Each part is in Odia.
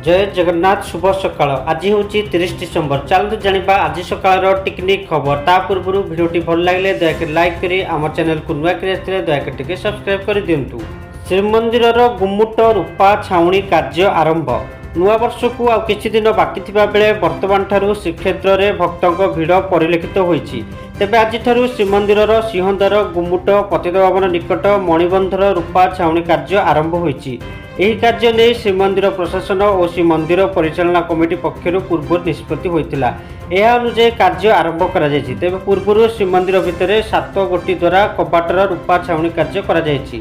जय जगन्नाथ शुभ सकाळ। आज हूँ 30 डिसेम्बर। चलते जाना आज सकाळ टिकनिक खबर। ता पूर्व भिडियोटी भल लगे दयाक लाइक करी आम चैनल को नुआ दयाक टिके सब्सक्राइब कर दिंतु। श्रीमंदिर गुम्मुट रूपा छाउणी कार्य आरंभ। नुआ वर्ष को आ किछि दिन बाकी थिबा बेले वर्तमान ठारू श्रीक्षेत्र में भक्तों भिड़ परिलक्षित होईछि। तेबे आज ठारू श्रीमंदिर सिंहद्वार गुम्मुट पतितपावन निकट मणिबंधर रूपा छाउणी कार्य आरंभ होईछि। ଏହି କାର୍ଯ୍ୟ ନେଇ ଶ୍ରୀମନ୍ଦିର ପ୍ରଶାସନ ଓ ଶ୍ରୀମନ୍ଦିର ପରିଚାଳନା କମିଟି ପକ୍ଷରୁ ପୂର୍ବ ନିଷ୍ପତ୍ତି ହୋଇଥିଲା। ଏହା ଅନୁଯାୟୀ କାର୍ଯ୍ୟ ଆରମ୍ଭ କରାଯାଇଛି। ତେବେ ପୂର୍ବରୁ ଶ୍ରୀମନ୍ଦିର ଭିତରେ 7 ଗୋଟି ଦ୍ୱାରା କବାଟର ରୂପା ଛାଉଣି କାର୍ଯ୍ୟ କରାଯାଇଛି।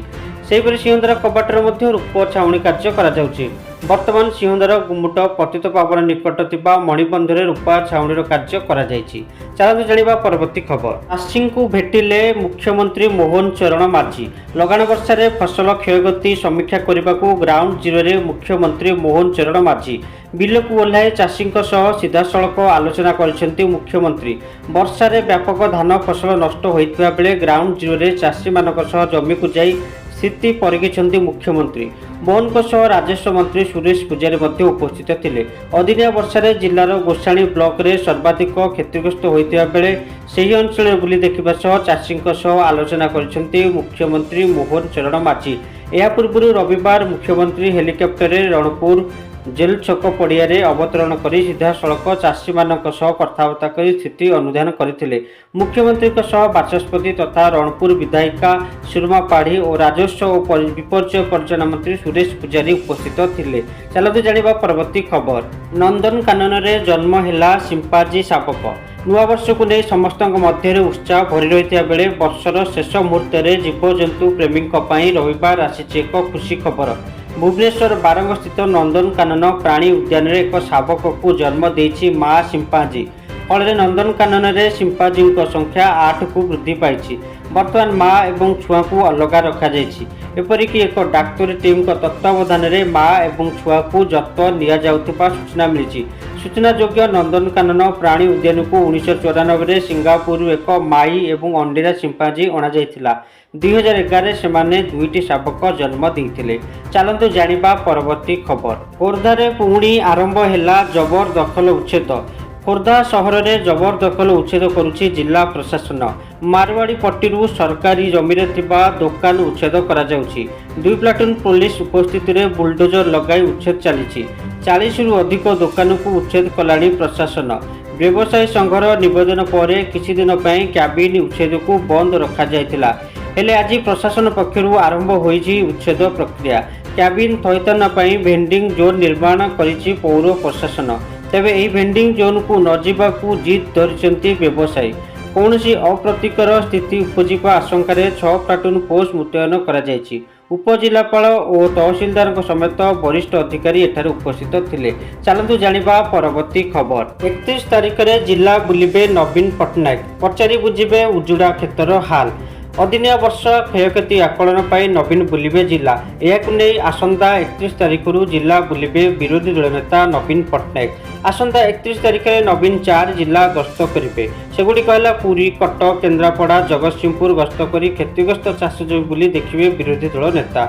ସେହିପରି ସିଂହଦ୍ୱାର କବାଟରେ ମଧ୍ୟ ରୂପ ଛାଉଣି କାର୍ଯ୍ୟ କରାଯାଉଛି। ବର୍ତ୍ତମାନ ସିଂହଦ୍ୱାର ଗୁମ୍ମୁଟ ପତିତପାବନ ନିକଟ ଥିବା ମଣିବନ୍ଧରେ ରୂପା ଛାଉଣିର କାର୍ଯ୍ୟ କରାଯାଇଛି। ଚାଲନ୍ତୁ ଜାଣିବା ପରବର୍ତ୍ତୀ ଖବର। ଚାଷୀଙ୍କୁ ଭେଟିଲେ ମୁଖ୍ୟମନ୍ତ୍ରୀ ମୋହନ ଚରଣ ମାଝୀ। ଲଗାଣ ବର୍ଷାରେ ଫସଲ କ୍ଷୟକ୍ଷତି ସମୀକ୍ଷା କରିବାକୁ ଗ୍ରାଉଣ୍ଡ ଜିରୋରେ ମୁଖ୍ୟମନ୍ତ୍ରୀ ମୋହନ ଚରଣ ମାଝୀ ବିଲକୁ ଓହ୍ଲାଇ ଚାଷୀଙ୍କ ସହ ସିଧାସଳଖ ଆଲୋଚନା କରିଛନ୍ତି ମୁଖ୍ୟମନ୍ତ୍ରୀ। ବର୍ଷାରେ ବ୍ୟାପକ ଧାନ ଫସଲ ନଷ୍ଟ ହୋଇଥିବା ବେଳେ ଗ୍ରାଉଣ୍ଡ ଜିରୋରେ ଚାଷୀମାନଙ୍କ ସହ ଜମିକୁ ଯାଇ ସ୍ଥିତି ପରିଖିଛନ୍ତି ମୁଖ୍ୟମନ୍ତ୍ରୀ। ମୋହନଙ୍କ ସହ ରାଜସ୍ୱ ମନ୍ତ୍ରୀ ସୁରେଶ ପୂଜାରୀ ମଧ୍ୟ ଉପସ୍ଥିତ ଥିଲେ। ଅଦିନିଆ ବର୍ଷାରେ ଜିଲ୍ଲାର ଗୋସାଣୀ ବ୍ଲକରେ ସର୍ବାଧିକ କ୍ଷତିଗ୍ରସ୍ତ ହୋଇଥିବା ବେଳେ ସେହି ଅଞ୍ଚଳରେ ବୁଲି ଦେଖିବା ସହ ଚାଷୀଙ୍କ ସହ ଆଲୋଚନା କରିଛନ୍ତି ମୁଖ୍ୟମନ୍ତ୍ରୀ ମୋହନ ଚରଣ ମାଝୀ। ଏହା ପୂର୍ବରୁ ରବିବାର ମୁଖ୍ୟମନ୍ତ୍ରୀ ହେଲିକପ୍ଟରରେ ରଣପୁର ଜେଲ୍ ଛକ ପଡ଼ିଆରେ ଅବତରଣ କରି ସିଧାସଳଖ ଚାଷୀମାନଙ୍କ ସହ କଥାବାର୍ତ୍ତା କରି ସ୍ଥିତି ଅନୁଧ୍ୟାନ କରିଥିଲେ। ମୁଖ୍ୟମନ୍ତ୍ରୀଙ୍କ ସହ ବାଚସ୍ପତି ତଥା ରଣପୁର ବିଧାୟିକା ସୁରମା ପାଢ଼ୀ ଓ ରାଜସ୍ୱ ଓ ବିପର୍ଯ୍ୟୟ ପରିଚାଳନା ମନ୍ତ୍ରୀ ସୁରେଶ ପୂଜାରୀ ଉପସ୍ଥିତ ଥିଲେ। ଚାଲନ୍ତୁ ଜାଣିବା ପରବର୍ତ୍ତୀ ଖବର। ନନ୍ଦନକାନନରେ ଜନ୍ମ ହେଲା ସିମ୍ପାଜି ଶାବକ। ନୂଆବର୍ଷକୁ ନେଇ ସମସ୍ତଙ୍କ ମଧ୍ୟରେ ଉତ୍ସାହ ଭରି ରହିଥିବା ବେଳେ ବର୍ଷର ଶେଷ ମୁହୂର୍ତ୍ତରେ ଜୀବଜନ୍ତୁ ପ୍ରେମୀଙ୍କ ପାଇଁ ରବିବାର ଆସିଛି ଏକ ଖୁସି ଖବର। ଭୁବନେଶ୍ୱର ବାରଙ୍ଗ ସ୍ଥିତ ନନ୍ଦନକାନନ ପ୍ରାଣୀ ଉଦ୍ୟାନରେ ଏକ ଶାବକକୁ ଜନ୍ମ ଦେଇଛି ମା ସିମ୍ପାଜି। ଫଳରେ ନନ୍ଦନକାନନରେ ସିମ୍ପାଜିଙ୍କ ସଂଖ୍ୟା 8କୁ ବୃଦ୍ଧି ପାଇଛି। ବର୍ତ୍ତମାନ ମା ଏବଂ ଛୁଆକୁ ଅଲଗା ରଖାଯାଇଛି। ଏପରିକି ଏକ ଡାକ୍ତରୀ ଟିମ୍ଙ୍କ ତତ୍ତ୍ୱାବଧାନରେ ମା ଏବଂ ଛୁଆକୁ ଯତ୍ନ ନିଆଯାଉଥିବା ସୂଚନା ମିଳିଛି। ସୂଚନାଯୋଗ୍ୟ ନନ୍ଦନକାନନ ପ୍ରାଣୀ ଉଦ୍ୟାନକୁ 1994ରେ ସିଙ୍ଗାପୁରରୁ ଏକ ମାଇ ଏବଂ ଅଣ୍ଡିରା ସିମ୍ପାଜି ଅଣାଯାଇଥିଲା। 2011ରେ ସେମାନେ 2ଟି ଶାବକ ଜନ୍ମ ଦେଇଥିଲେ। ଚାଲନ୍ତୁ ଜାଣିବା ପରବର୍ତ୍ତୀ ଖବର। ଖୋର୍ଦ୍ଧାରେ ପୁଣି ଆରମ୍ଭ ହେଲା ଜବରଦଖଲ ଉଚ୍ଛେଦ। ଖୋର୍ଦ୍ଧା ସହରରେ ଜବରଦଖଲ ଉଚ୍ଛେଦ କରୁଛି ଜିଲ୍ଲା ପ୍ରଶାସନ। ମାରୱାଡ଼ି ପଟ୍ଟିରୁ ସରକାରୀ ଜମିରେ ଥିବା ଦୋକାନ ଉଚ୍ଛେଦ କରାଯାଉଛି। 2 ପ୍ଲାଟୁନ ପୋଲିସ ଉପସ୍ଥିତିରେ ବୁଲଡୋଜର ଲଗାଇ ଉଚ୍ଛେଦ ଚାଲିଛି। 40ରୁ ଅଧିକ ଦୋକାନକୁ ଉଚ୍ଛେଦ କଲାଣି ପ୍ରଶାସନ। ବ୍ୟବସାୟୀ ସଂଘର ନିବେଦନ ପରେ କିଛି ଦିନ ପାଇଁ କ୍ୟାବିନ୍ ଉଚ୍ଛେଦକୁ ବନ୍ଦ ରଖାଯାଇଥିଲା। ହେଲେ ଆଜି ପ୍ରଶାସନ ପକ୍ଷରୁ ଆରମ୍ଭ ହୋଇଛି ଉଚ୍ଛେଦ ପ୍ରକ୍ରିୟା। କ୍ୟାବିନ୍ ଥଇଥାନ ପାଇଁ ଭେଣ୍ଡିଂ ଜୋନ୍ ନିର୍ମାଣ କରିଛି ପୌର ପ୍ରଶାସନ। ତେବେ ଏହି ଭେଣ୍ଡିଂ ଜୋନ୍କୁ ନ ଯିବାକୁ ଜିଦ୍ ଧରିଛନ୍ତି ବ୍ୟବସାୟୀ। କୌଣସି ଅପ୍ରତୀକର ସ୍ଥିତି ଉପୁଜିବା ଆଶଙ୍କାରେ 6 ପ୍ଲାଟୁନ ଫୋର୍ସ ମୁତୟନ କରାଯାଇଛି। ଉପଜିଲ୍ଲାପାଳ ଓ ତହସିଲଦାରଙ୍କ ସମେତ ବରିଷ୍ଠ ଅଧିକାରୀ ଏଠାରେ ଉପସ୍ଥିତ ଥିଲେ। ଚାଲନ୍ତୁ ଜାଣିବା ପରବର୍ତ୍ତୀ ଖବର। 31 ତାରିଖରେ ଜିଲ୍ଲା ବୁଲିବେ ନବୀନ ପଟ୍ଟନାୟକ। ପଚାରି ବୁଝିବେ ଉଜୁଡା କ୍ଷେତ୍ର ହାଲ। ଅଦିନିଆ ବର୍ଷ କ୍ଷୟକ୍ଷତି ଆକଳନ ପାଇଁ ନବୀନ ବୁଲିବେ ଜିଲ୍ଲା। ଏହାକୁ ନେଇ ଆସନ୍ତା 31 ତାରିଖରୁ ଜିଲ୍ଲା ବୁଲିବେ ବିରୋଧୀ ଦଳ ନେତା ନବୀନ ପଟ୍ଟନାୟକ। ଆସନ୍ତା 31 ତାରିଖରେ ନବୀନ 4 ଜିଲ୍ଲା ଗସ୍ତ କରିବେ। ସେଗୁଡ଼ିକ ହେଲା ପୁରୀ, କଟକ, କେନ୍ଦ୍ରାପଡ଼ା, ଜଗତସିଂହପୁର ଗସ୍ତ କରି କ୍ଷତିଗ୍ରସ୍ତ ଚାଷ ଜମି ବୁଲି ଦେଖିବେ ବିରୋଧୀ ଦଳ ନେତା।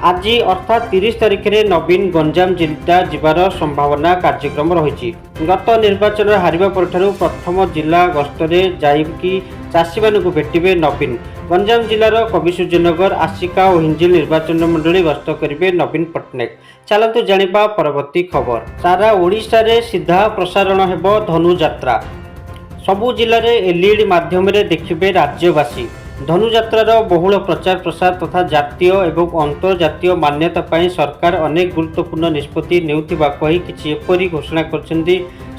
ଆଜି ଅର୍ଥାତ୍ 30 ତାରିଖରେ ନବୀନ ଗଞ୍ଜାମ ଜିଲ୍ଲା ଯିବାର ସମ୍ଭାବନା କାର୍ଯ୍ୟକ୍ରମ ରହିଛି। ଗତ ନିର୍ବାଚନରେ ହାରିବା ପରଠାରୁ ପ୍ରଥମ ଜିଲ୍ଲା ଗସ୍ତରେ ଯାଇକି ଚାଷୀମାନଙ୍କୁ ଭେଟିବେ ନବୀନ। ଗଞ୍ଜାମ ଜିଲ୍ଲାର କବିସୂର୍ଯ୍ୟନଗର, ଆସିକା ଓ ହିଞ୍ଜିଲ ନିର୍ବାଚନ ମଣ୍ଡଳୀ ଗସ୍ତ କରିବେ ନବୀନ ପଟ୍ଟନାୟକ। ଚାଲନ୍ତୁ ଜାଣିବା ପରବର୍ତ୍ତୀ ଖବର। ସାରା ଓଡ଼ିଶାରେ ସିଧା ପ୍ରସାରଣ ହେବ ଧନୁଯାତ୍ରା। ସବୁ ଜିଲ୍ଲାରେ LED ମାଧ୍ୟମରେ ଦେଖିବେ ରାଜ୍ୟବାସୀ। ଧନୁଯାତ୍ରାର ବହୁଳ ପ୍ରଚାର ପ୍ରସାର ତଥା ଜାତୀୟ ଏବଂ ଅନ୍ତର୍ଜାତୀୟ ମାନ୍ୟତା ପାଇଁ ସରକାର ଅନେକ ଗୁରୁତ୍ୱପୂର୍ଣ୍ଣ ନିଷ୍ପତ୍ତି ନେଉଥିବା କହି କିଛି ଏପରି ଘୋଷଣା କରିଛନ୍ତି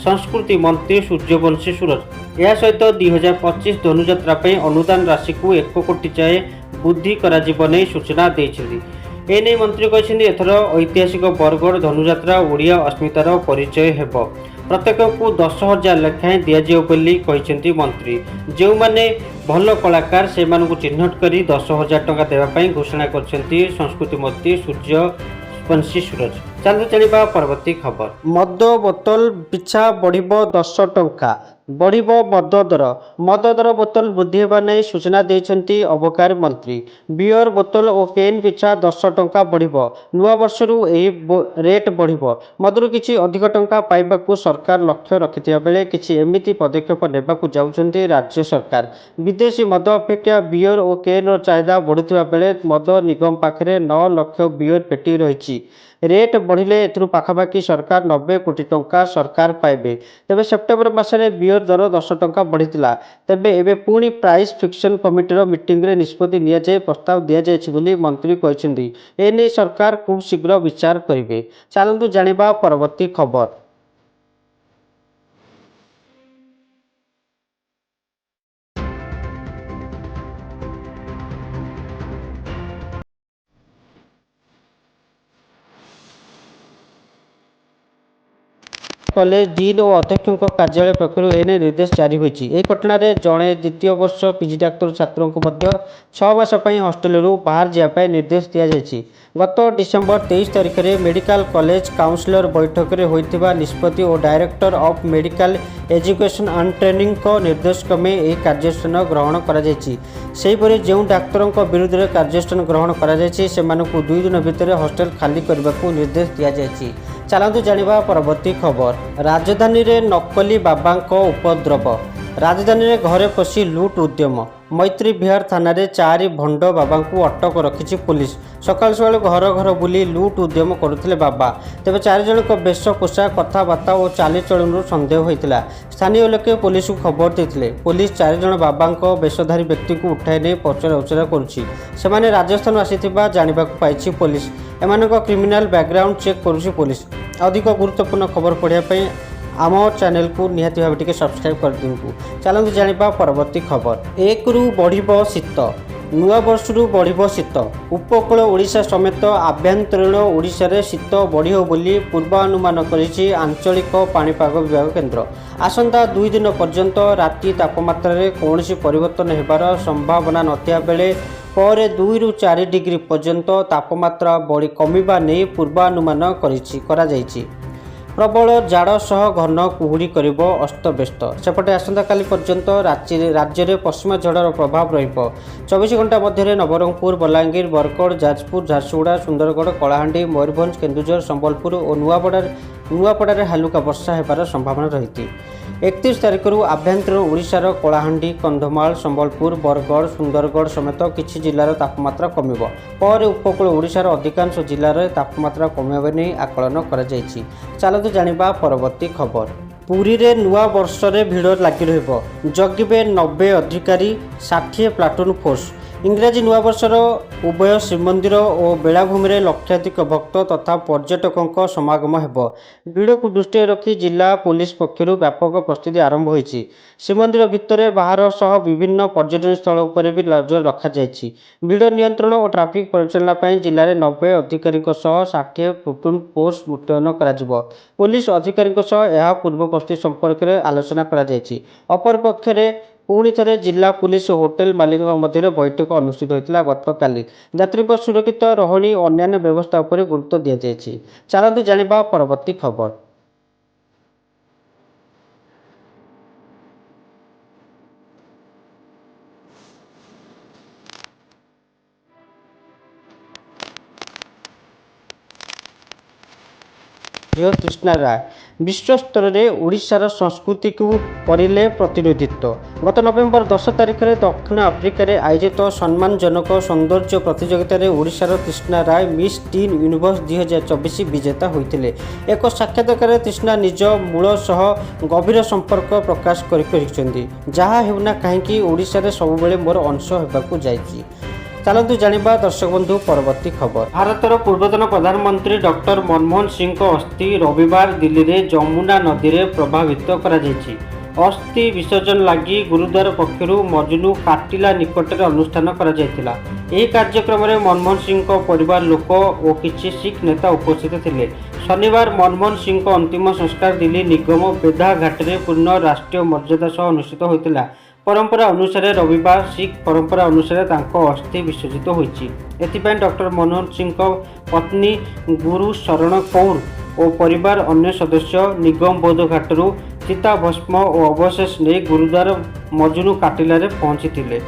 ସଂସ୍କୃତି ମନ୍ତ୍ରୀ ସୂର୍ଯ୍ୟବଂଶୀ ସୁରଜ। ଏହା ସହିତ 2025 ଧନୁଯାତ୍ରା ପାଇଁ ଅନୁଦାନ ରାଶିକୁ 1 କୋଟି ଯାଏ ବୃଦ୍ଧି କରାଯିବ ନେଇ ସୂଚନା ଦେଇଛନ୍ତି। ଏନେଇ ମନ୍ତ୍ରୀ କହିଛନ୍ତି ଏଥର ଐତିହାସିକ ବରଗଡ଼ ଧନୁଯାତ୍ରା ଓଡ଼ିଆ ଅସ୍ମିତାର ପରିଚୟ ହେବ। ପ୍ରତ୍ୟେକଙ୍କୁ 10,000 ଲେଖାଏଁ ଦିଆଯିବ ବୋଲି କହିଛନ୍ତି ମନ୍ତ୍ରୀ। ଯେଉଁମାନେ ଭଲ କଳାକାର ସେମାନଙ୍କୁ ଚିହ୍ନଟ କରି 10,000 ଟଙ୍କା ଦେବା ପାଇଁ ଘୋଷଣା କରିଛନ୍ତି ସଂସ୍କୃତି ମନ୍ତ୍ରୀ ସୂର୍ଯ୍ୟବଂଶୀ ସୁରଜ। ଚାଲୁ ଜାଣିବା ପରବର୍ତ୍ତୀ ଖବର। ମଦ ବୋତଲ ପିଛା ବଢ଼ିବ 10 ଟଙ୍କା। ବଢ଼ିବ ମଦ ଦର। ମଦ ଦର ବୋତଲ ବୃଦ୍ଧି ହେବା ନେଇ ସୂଚନା ଦେଇଛନ୍ତି ଅବକାରୀ ମନ୍ତ୍ରୀ। ବିୟର ବୋତଲ ଓ କେନ୍ ପିଛା 10 ଟଙ୍କା ବଢ଼ିବ। ନୂଆ ବର୍ଷରୁ ଏହି ରେଟ୍ ବଢ଼ିବ। ମଦରୁ କିଛି ଅଧିକ ଟଙ୍କା ପାଇବାକୁ ସରକାର ଲକ୍ଷ୍ୟ ରଖିଥିବା ବେଳେ କିଛି ଏମିତି ପଦକ୍ଷେପ ନେବାକୁ ଯାଉଛନ୍ତି ରାଜ୍ୟ ସରକାର। ବିଦେଶୀ ମଦ ଅପେକ୍ଷା ବିୟର ଓ କେନ୍ର ଚାହିଦା ବଢ଼ୁଥିବା ବେଳେ ମଦ ନିଗମ ପାଖରେ 9 ଲକ୍ଷ ବିୟର ପେଟି ରହିଛି। ରେଟ୍ ବଢ଼ିଲେ ଏଥିରୁ ପାଖାପାଖି ସରକାର 90 କୋଟି ଟଙ୍କା ସରକାର ପାଇବେ। ତେବେ ସେପ୍ଟେମ୍ବର ମାସରେ ବିୟର ଦର 10 ଟଙ୍କା ବଢ଼ିଥିଲା। ତେବେ ଏବେ ପୁଣି ପ୍ରାଇସ୍ ଫିକ୍ସନ କମିଟିର ମିଟିଂରେ ନିଷ୍ପତ୍ତି ନିଆଯାଇ ପ୍ରସ୍ତାବ ଦିଆଯାଇଛି ବୋଲି ମନ୍ତ୍ରୀ କହିଛନ୍ତି। ଏନେଇ ସରକାର ଖୁବ୍ ଶୀଘ୍ର ବିଚାର କରିବେ। ଚାଲନ୍ତୁ ଜାଣିବା ପରବର୍ତ୍ତୀ ଖବର। କଲେଜ ଡିନ୍ ଓ ଅଧ୍ୟକ୍ଷଙ୍କ କାର୍ଯ୍ୟାଳୟ ପକ୍ଷରୁ ଏନେଇ ନିର୍ଦ୍ଦେଶ ଜାରି ହୋଇଛି। ଏହି ଘଟଣାରେ ଜଣେ ଦ୍ୱିତୀୟ ବର୍ଷ ପିଜି ଡାକ୍ତର ଛାତ୍ରଙ୍କୁ ମଧ୍ୟ 6 ମାସ ପାଇଁ ହଷ୍ଟେଲରୁ ବାହାର ଯିବା ପାଇଁ ନିର୍ଦ୍ଦେଶ ଦିଆଯାଇଛି। ଗତ ଡିସେମ୍ବର 23 ତାରିଖରେ ମେଡିକାଲ କଲେଜ କାଉନସିଲର ବୈଠକରେ ହୋଇଥିବା ନିଷ୍ପତ୍ତି ଓ director of medical education and ଟ୍ରେନିଂଙ୍କ ନିର୍ଦ୍ଦେଶ କ୍ରମେ ଏହି କାର୍ଯ୍ୟାନୁଷ୍ଠାନ ଗ୍ରହଣ କରାଯାଇଛି। ସେହିପରି ଯେଉଁ ଡାକ୍ତରଙ୍କ ବିରୁଦ୍ଧରେ କାର୍ଯ୍ୟାନୁଷ୍ଠାନ ଗ୍ରହଣ କରାଯାଇଛି ସେମାନଙ୍କୁ 2 ଦିନ ଭିତରେ ହଷ୍ଟେଲ ଖାଲି କରିବାକୁ ନିର୍ଦ୍ଦେଶ ଦିଆଯାଇଛି। ଚାଲନ୍ତୁ ଜାଣିବା ପରବର୍ତ୍ତୀ ଖବର। ରାଜଧାନୀରେ ନକଲି ବାବାଙ୍କ ଉପଦ୍ରବ। ରାଜଧାନୀରେ ଘରେ ପଶି ଲୁଟ୍ ଉଦ୍ୟମ। ମୈତ୍ରୀ ବିହାର ଥାନାରେ 4 ଭଣ୍ଡ ବାବାଙ୍କୁ ଅଟକ ରଖିଛି ପୋଲିସ। ସକାଳୁ ସକାଳୁ ଘର ଘର ବୁଲି ଲୁଟ୍ ଉଦ୍ୟମ କରୁଥିଲେ ବାବା। ତେବେ 4 ଜଣଙ୍କ ବେଶ ପୋଷାକ, କଥାବାର୍ତ୍ତା ଓ ଚାଲିଚଳନରୁ ସନ୍ଦେହ ହୋଇଥିଲା। ସ୍ଥାନୀୟ ଲୋକେ ପୋଲିସକୁ ଖବର ଦେଇଥିଲେ। ପୋଲିସ 4 ଜଣ ବାବାଙ୍କ ବେଶଧାରୀ ବ୍ୟକ୍ତିଙ୍କୁ ଉଠାଇ ନେଇ ପଚରା ଉଚରା କରୁଛି। ସେମାନେ ରାଜସ୍ଥାନରୁ ଆସିଥିବା ଜାଣିବାକୁ ପାଇଛି ପୋଲିସ। ଏମାନଙ୍କ କ୍ରିମିନାଲ ବ୍ୟାକଗ୍ରାଉଣ୍ଡ ଚେକ୍ କରୁଛି ପୋଲିସ। ଅଧିକ ଗୁରୁତ୍ୱପୂର୍ଣ୍ଣ ଖବର ପଢ଼ିବା ପାଇଁ ଆମ ଚ୍ୟାନେଲକୁ ନିହାତି ଭାବେ ଟିକେ ସବସ୍କ୍ରାଇବ୍ କରିଦିଅନ୍ତୁ। ଚାଲନ୍ତୁ ଜାଣିବା ପରବର୍ତ୍ତୀ ଖବର। 1ରୁ ବଢ଼ିବ ଶୀତ। ନୂଆବର୍ଷରୁ ବଢ଼ିବ ଶୀତ। ଉପକୂଳ ଓଡ଼ିଶା ସମେତ ଆଭ୍ୟନ୍ତରୀଣ ଓଡ଼ିଶାରେ ଶୀତ ବଢ଼ିବ ବୋଲି ପୂର୍ବାନୁମାନ କରିଛି ଆଞ୍ଚଳିକ ପାଣିପାଗ ବିଭାଗ କେନ୍ଦ୍ର। ଆସନ୍ତା 2 ଦିନ ପର୍ଯ୍ୟନ୍ତ ରାତି ତାପମାତ୍ରାରେ କୌଣସି ପରିବର୍ତ୍ତନ ହେବାର ସମ୍ଭାବନା ନଥିବା ବେଳେ ପରେ 2ରୁ 4 ଡିଗ୍ରୀ ପର୍ଯ୍ୟନ୍ତ ତାପମାତ୍ରା କମିବା ନେଇ ପୂର୍ବାନୁମାନ କରାଯାଇଛି। ପ୍ରବଳ ଜାଡ଼ ସହ ଘନ କୁହୁଡ଼ି କରିବ ଅସ୍ତବ୍ୟସ୍ତ। ସେପଟେ ଆସନ୍ତାକାଲି ପର୍ଯ୍ୟନ୍ତ ରାଜ୍ୟରେ ପଶ୍ଚିମ ଝଡ଼ର ପ୍ରଭାବ ରହିବ। 24 ଘଣ୍ଟା ମଧ୍ୟରେ ନବରଙ୍ଗପୁର, ବଲାଙ୍ଗୀର, ବରଗଡ଼, ଯାଜପୁର, ଝାରସୁଗୁଡ଼ା, ସୁନ୍ଦରଗଡ଼, କଳାହାଣ୍ଡି, ମୟୂରଭଞ୍ଜ, କେନ୍ଦୁଝର, ସମ୍ବଲପୁର ଓ ନୂଆପଡ଼ାରେ ହାଲୁକା ବର୍ଷା ହେବାର ସମ୍ଭାବନା ରହିଛି। 31 ତାରିଖରୁ ଆଭ୍ୟନ୍ତରୀଣ ଓଡ଼ିଶାର କଳାହାଣ୍ଡି, କନ୍ଧମାଳ, ସମ୍ବଲପୁର, ବରଗଡ଼, ସୁନ୍ଦରଗଡ଼ ସମେତ କିଛି ଜିଲ୍ଲାର ତାପମାତ୍ରା କମିବ। ପରେ ଉପକୂଳ ଓଡ଼ିଶାର ଅଧିକାଂଶ ଜିଲ୍ଲାରେ ତାପମାତ୍ରା କମିବା ନେଇ ଆକଳନ କରାଯାଇଛି। ଚାଲନ୍ତୁ ଜାଣିବା ପରବର୍ତ୍ତୀ ଖବର। ପୁରୀରେ ନୂଆ ବର୍ଷରେ ଭିଡ଼ ଲାଗି ରହିବ। ଜଗିବେ 90 ଅଧିକାରୀ, 60 ପ୍ଲାଟୁନ ଫୋର୍ସ। ଇଂରାଜୀ ନୂଆବର୍ଷର ଉଭୟ ଶ୍ରୀମନ୍ଦିର ଓ ବେଳାଭୂମିରେ ଲକ୍ଷାଧିକ ଭକ୍ତ ତଥା ପର୍ଯ୍ୟଟକଙ୍କ ସମାଗମ ହେବ। ଭିଡ଼କୁ ଦୃଷ୍ଟିରେ ରଖି ଜିଲ୍ଲା ପୋଲିସ ପକ୍ଷରୁ ବ୍ୟାପକ ପ୍ରସ୍ତୁତି ଆରମ୍ଭ ହୋଇଛି। ଶ୍ରୀମନ୍ଦିର ଭିତରେ ବାହାର ସହ ବିଭିନ୍ନ ପର୍ଯ୍ୟଟନ ସ୍ଥଳ ଉପରେ ବି ନଜର ରଖାଯାଇଛି। ଭିଡ଼ ନିୟନ୍ତ୍ରଣ ଓ ଟ୍ରାଫିକ୍ ପରିଚାଳନା ପାଇଁ ଜିଲ୍ଲାରେ 90 ଅଧିକାରୀଙ୍କ ସହ 60 ପ୍ଲାଟୁନ ଫୋର୍ସ ମୁତୟନ କରାଯିବ। ପୋଲିସ ଅଧିକାରୀଙ୍କ ସହ ଏହା ପୂର୍ବ ପ୍ରସ୍ତୁତି ସମ୍ପର୍କରେ ଆଲୋଚନା କରାଯାଇଛି। ଅପରପକ୍ଷରେ ପୁଣି ଥରେ ଜିଲ୍ଲା ପୁଲିସ ଓ ହୋଟେଲ ମାଲିକଙ୍କ ମଧ୍ୟରେ ବୈଠକ ଅନୁଷ୍ଠିତ ହୋଇଥିଲା ଗତକାଲି। ଯାତ୍ରୀଙ୍କ ସୁରକ୍ଷିତ ରହଣି ଓ ଅନ୍ୟାନ୍ୟ ବ୍ୟବସ୍ଥା ଉପରେ ଗୁରୁତ୍ୱ ଦିଆଯାଇଛି। ଚାଲନ୍ତୁ ଜାଣିବା ପରବର୍ତ୍ତୀ ଖବର। ତୃଷ୍ଣା ରାୟ ବିଶ୍ୱସ୍ତରରେ ଓଡ଼ିଶାର ସଂସ୍କୃତିକୁ କରିଲେ ପ୍ରତିନିଧିତ୍ୱ। ଗତ ନଭେମ୍ବର 10 ତାରିଖରେ ଦକ୍ଷିଣ ଆଫ୍ରିକାରେ ଆୟୋଜିତ ସମ୍ମାନଜନକ ସୌନ୍ଦର୍ଯ୍ୟ ପ୍ରତିଯୋଗିତାରେ ଓଡ଼ିଶାର ତୃଷ୍ଣା ରାୟ ମିସ୍ ଟିନ୍ ୟୁନିଭର୍ସ 2024 ବିଜେତା ହୋଇଥିଲେ। ଏକ ସାକ୍ଷାତକାରରେ ତୃଷ୍ଣା ନିଜ ମୂଳ ସହ ଗଭୀର ସମ୍ପର୍କ ପ୍ରକାଶ କରିଛନ୍ତି। ଯାହା ହେଉନା କାହିଁକି ଓଡ଼ିଶାରେ ସବୁବେଳେ ମୋର ଅଂଶ ହେବାକୁ ଯାଇଛି। ଚାଲନ୍ତୁ ଜାଣିବା ଦର୍ଶକ ବନ୍ଧୁ ପରବର୍ତ୍ତୀ ଖବର। ଭାରତର ପୂର୍ବତନ ପ୍ରଧାନମନ୍ତ୍ରୀ ଡକ୍ଟର ମନମୋହନ ସିଂଙ୍କ ଅସ୍ଥି ରବିବାର ଦିଲ୍ଲୀରେ ଯମୁନା ନଦୀରେ ପ୍ରବାହିତ କରାଯାଇଛି। ଅସ୍ଥି ବିସର୍ଜନ ଲାଗି ଗୁରୁଦ୍ୱାର ପକ୍ଷରୁ ମଜନୁ କାଟିଲା ନିକଟରେ ଅନୁଷ୍ଠାନ କରାଯାଇଥିଲା। ଏହି କାର୍ଯ୍ୟକ୍ରମରେ ମନମୋହନ ସିଂଙ୍କ ପରିବାର ଲୋକ ଓ କିଛି ଶିଖ୍ ନେତା ଉପସ୍ଥିତ ଥିଲେ। ଶନିବାର ମନମୋହନ ସିଂଙ୍କ ଅନ୍ତିମ ସଂସ୍କାର ଦିଲ୍ଲୀ ନିଗମ ବେଧା ଘାଟରେ ପୂର୍ଣ୍ଣ ରାଷ୍ଟ୍ରୀୟ ମର୍ଯ୍ୟାଦା ସହ ଅନୁଷ୍ଠିତ ହୋଇଥିଲା। परंपरा अनुसार रविवार सिख परंपरा अनुसार तांको अस्थि विसर्जित होईछि। एथिपाई डॉक्टर मनोहर सिंह पत्नी गुरु शरण कौर और परिवार अन्य सदस्य निगम बौद्ध घाटरू चिता भस्म और अवशेष नहीं गुरुद्वार मजुनू काटिलारे पहुंची।